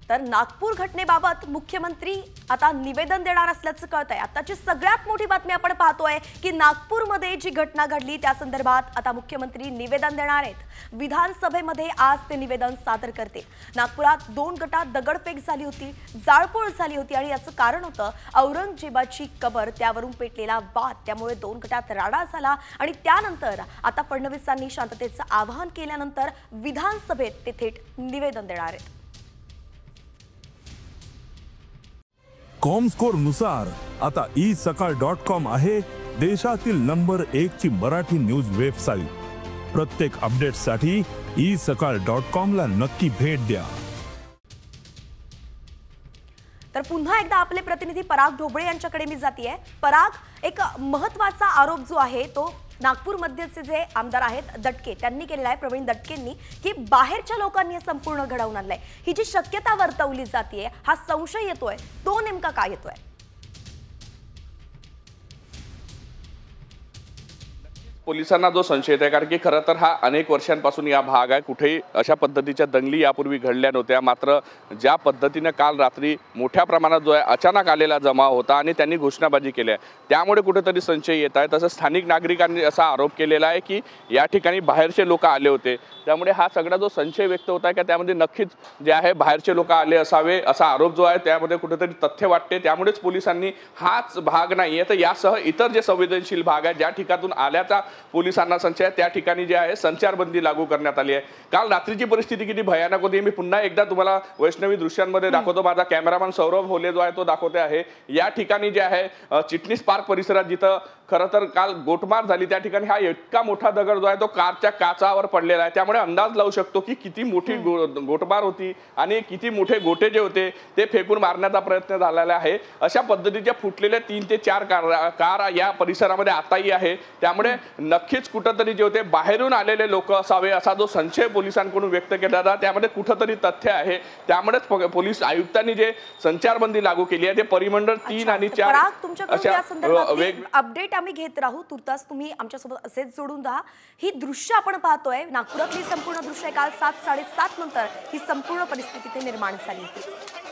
तर नागपूर घटनेबाबत मुख्यमंत्री आता निवेदन देणार असल्याचं कळतंय। आताची सगळ्यात मोठी बातमी आपण पाहतोय की नागपूरमध्ये जी घटना घडली त्या संदर्भात आता मुख्यमंत्री निवेदन देणार आहेत। विधानसभेमध्ये आज ते निवेदन सादर करतील। नागपुरात 2 गटात दगडफेक झाली होती, जाळपोळ झाली होती आणि याचं कारण होतं औरंगजेबाची कबर, त्यावरून पेटलेला वाद। त्यामुळे 2 गटात राडा झाला आणि त्यानंतर आता फडणवीसांनी शांततेचं आवाहन केल्यानंतर विधानसभेत ते थेट निवेदन देणार आहेत। कॉमस्कोर नुसार आता isakal.com आहे देशातील नंबर 1 ची मराठी न्यूज वेबसाईट। प्रत्येक अपडेटसाठी isakal.com ला नक्की भेट द्या। तर पुन्हा एकदा आपले प्रतिनिधी पराग ढोबळे यांच्याकडे मी जातीये। पराग, एक महत्त्वाचा आरोप जो आहे तो नागपूर मध्यचे जे आमदार आहेत दटके त्यांनी केलेला आहे, प्रवीण दटकेंनी, की बाहेरच्या लोकांनी संपूर्ण घडवून आणलंय। ही जी शक्यता वर्तवली जातीये, हा संशय येतोय, तो नेमका काय येतोय? पोलिसांना जो संशय आहे, कारण की खरं तर हा अनेक वर्षांपासून या भाग आहे, कुठेही अशा पद्धतीच्या दंगली यापूर्वी घडल्या नव्हत्या। मात्र ज्या पद्धतीने काल रात्री मोठ्या प्रमाणात जो आहे अचानक आलेला जमाव होता आणि त्यांनी घोषणाबाजी केली आहे, त्यामुळे कुठेतरी संशय येत आहे। तसंच स्थानिक नागरिकांनी असा आरोप केलेला आहे की या ठिकाणी बाहेरचे लोक आले होते, त्यामुळे हा सगळा जो संशय व्यक्त होत आहे की त्यामध्ये नक्कीच जे आहे बाहेरचे लोक आले असावे असा आरोप जो आहे त्यामध्ये कुठेतरी तथ्य वाटते। त्यामुळेच पोलिसांनी हाच भाग नाहीये तर यासह इतर जे संवेदनशील भाग आहे ज्या ठिकाणातून आल्याचा पोलिसांना संशय आहे त्या ठिकाणी जे आहे संचारबंदी लागू करण्यात आली आहे। काल रात्रीची परिस्थिती किती भयानक होती मी पुन्हा एकदा तुम्हाला वैष्णवी दृश्यांमध्ये दाखवतो। माझा कॅमेरामॅन सौरभ होले जो आहे तो दाखवते आहे। या ठिकाणी जे आहे चिटणीस पार्क परिसरात जिथं खरं तर काल गोटमार झाली त्या ठिकाणी हा इतका मोठा दगड जो आहे तो कारच्या काचावर पडलेला आहे, त्यामुळे अंदाज लावू शकतो की किती मोठी गोटमार होती आणि किती मोठे गोटे जे होते ते फेकून मारण्याचा प्रयत्न झालेला आहे। अशा पद्धतीच्या फुटलेल्या 3 ते 4 कार या परिसरामध्ये आताही आहे, त्यामुळे नक्कीच कुठंतरी जे होते बाहेरून आलेले लोक असावे असा जो संशय पोलिसांकडून व्यक्त केला जातो त्यामध्ये कुठंतरी तथ्य आहे। त्यामुळेच पोलीस आयुक्तांनी जे संचारबंदी लागू केली आहे ते परिमंडळ 3 आणि 4 अशा अपडेट आम्ही घेत राहू। तुर्तास तुम्ही आमच्यासोबत असेच जोडून राहा। ही दृश्य आपण पाहतोय नागपुरातली संपूर्ण दृश्य काल 7:30 नंतर ही संपूर्ण परिस्थिती निर्माण झाली होती।